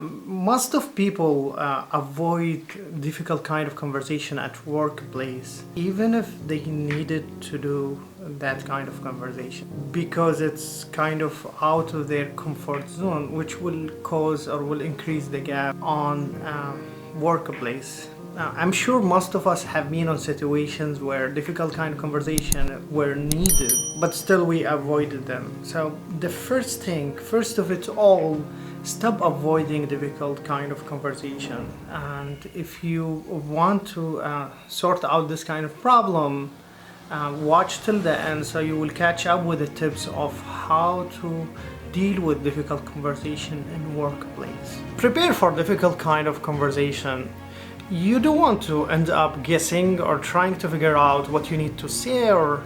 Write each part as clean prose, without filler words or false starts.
Most of people avoid difficult kind of conversation at workplace, even if they needed to do that kind of conversation, because it's kind of out of their comfort zone, which will cause or will increase the gap on workplace. I'm sure most of us have been on situations where difficult kind of conversation were needed, but still we avoided them. So the first of it all, stop avoiding difficult kind of conversation. And if you want to sort out this kind of problem, watch till the end so you will catch up with the tips of how to deal with difficult conversation in workplace. Prepare for difficult kind of conversation. You don't want to end up guessing or trying to figure out what you need to say or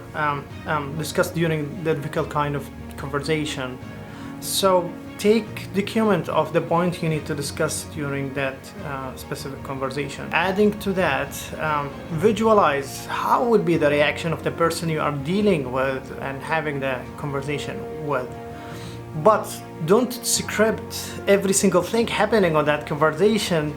discuss during the difficult kind of conversation. So take document of the point you need to discuss during that specific conversation. Adding to that, visualize how would be the reaction of the person you are dealing with and having the conversation with. But don't script every single thing happening on that conversation,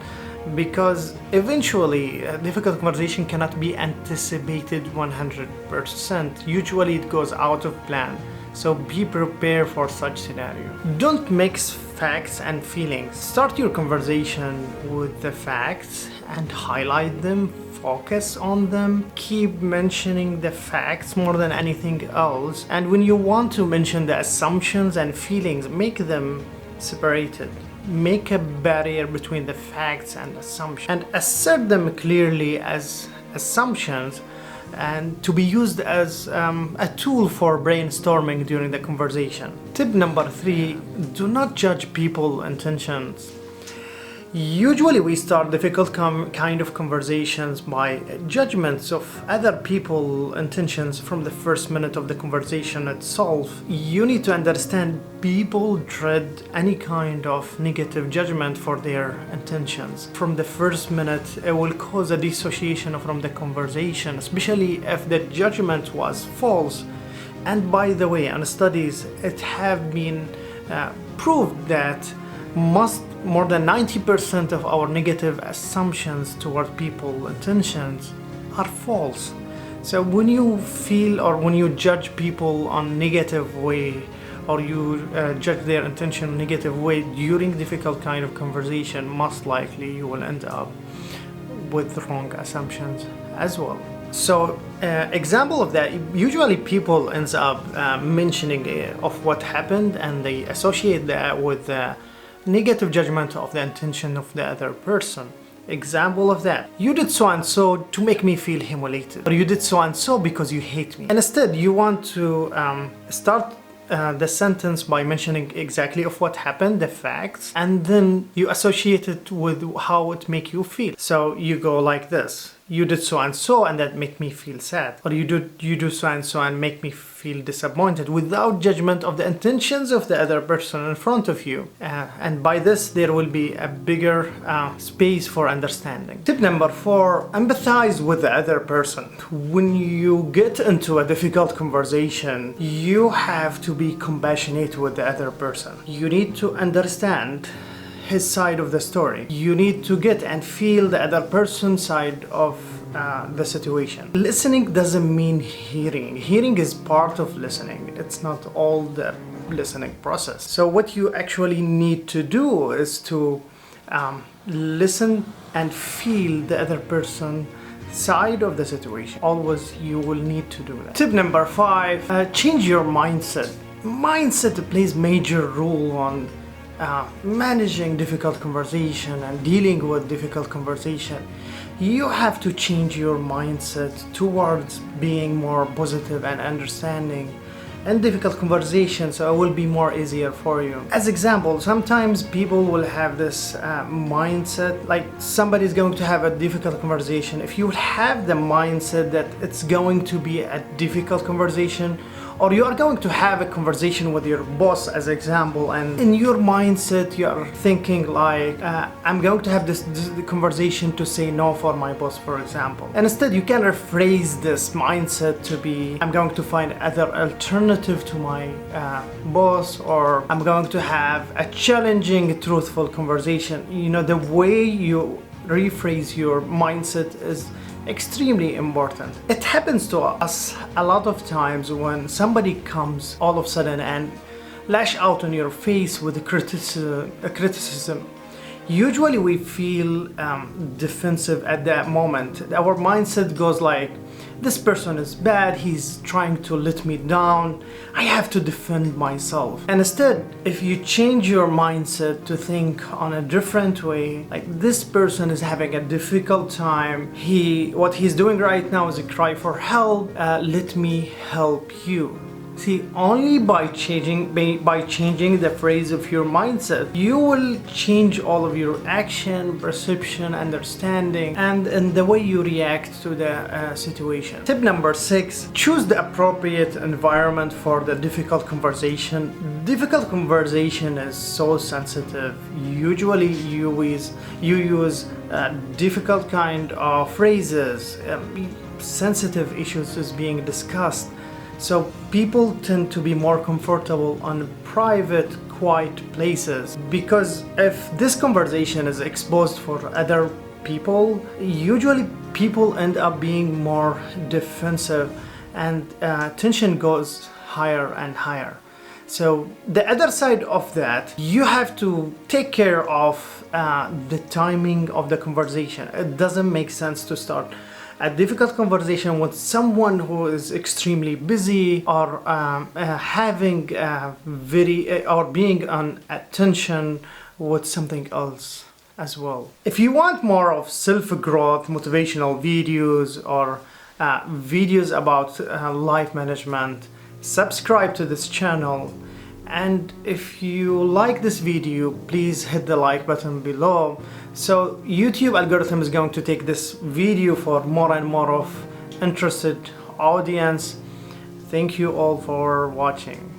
because eventually a difficult conversation cannot be anticipated 100%. Usually it goes out of plan. So be prepared for such scenario. Don't mix facts and feelings. Start your conversation with the facts and highlight them, focus on them. Keep mentioning the facts more than anything else. And when you want to mention the assumptions and feelings, make them separated. Make a barrier between the facts and assumptions and assert them clearly as assumptions, and to be used as a tool for brainstorming during the conversation. Tip number 3, do not judge people's intentions. Usually we start difficult kind of conversations by judgments of other people's intentions from the first minute of the conversation itself. You need to understand people dread any kind of negative judgment for their intentions. From the first minute, it will cause a dissociation from the conversation, especially if the judgment was false. And by the way, on studies, it have been proved that more than 90% of our negative assumptions toward people's intentions are false. So when you feel or when you judge people on negative way, or you judge their intention in negative way during difficult kind of conversation, most likely you will end up with wrong assumptions as well. So example of that, usually people ends up mentioning of what happened, and they associate that with the negative judgment of the intention of the other person. Example of that: you did so and so to make me feel humiliated, or you did so and so because you hate me. And instead you want to start the sentence by mentioning exactly of what happened, the facts, and then you associate it with how it make you feel. So you go like this: you did so and so and that make me feel sad, or you do so and so and make me feel disappointed, without judgment of the intentions of the other person in front of you. And by this there will be a bigger space for understanding. Tip number 4, empathize with the other person. When you get into a difficult conversation, you have to be compassionate with the other person. You need to understand his side of the story. You need to get and feel the other person's side of the situation. Listening doesn't mean hearing. Hearing is part of listening. It's not all the listening process. So what you actually need to do is to listen and feel the other person's side of the situation. Always you will need to do that. Tip number 5, change your mindset. Mindset plays major role on managing difficult conversation and dealing with difficult conversation. You have to change your mindset towards being more positive and understanding in difficult conversations, so it will be more easier for you. As example, sometimes people will have this mindset like somebody's going to have a difficult conversation. If you have the mindset that it's going to be a difficult conversation, or you are going to have a conversation with your boss as example, and in your mindset you are thinking like I'm going to have this conversation to say no for my boss, for example. And instead you can rephrase this mindset to be I'm going to find other alternative to my boss, or I'm going to have a challenging, truthful conversation. You know, the way you rephrase your mindset is extremely important. It happens to us a lot of times when somebody comes all of a sudden and lash out on your face with a criticism. Usually we feel defensive at that moment. Our mindset goes like, this person is bad, he's trying to let me down, I have to defend myself. And instead, if you change your mindset to think on a different way, like this person is having a difficult time, what he's doing right now is a cry for help, let me help you. See, only by changing the phrase of your mindset, you will change all of your action, perception, understanding, and the way you react to the situation. Tip number 6, choose the appropriate environment for the difficult conversation. Difficult conversation is so sensitive. Usually you use difficult kind of phrases, sensitive issues is being discussed. So people tend to be more comfortable on private, quiet places, because if this conversation is exposed for other people, usually people end up being more defensive and tension goes higher and higher. So the other side of that, you have to take care of the timing of the conversation. It doesn't make sense to start a difficult conversation with someone who is extremely busy, or having or being on attention with something else as well. If you want more of self-growth, motivational videos, or videos about life management, subscribe to this channel. And if you like this video, please hit the like button below. So YouTube algorithm is going to take this video for more and more of interested audience. Thank you all for watching.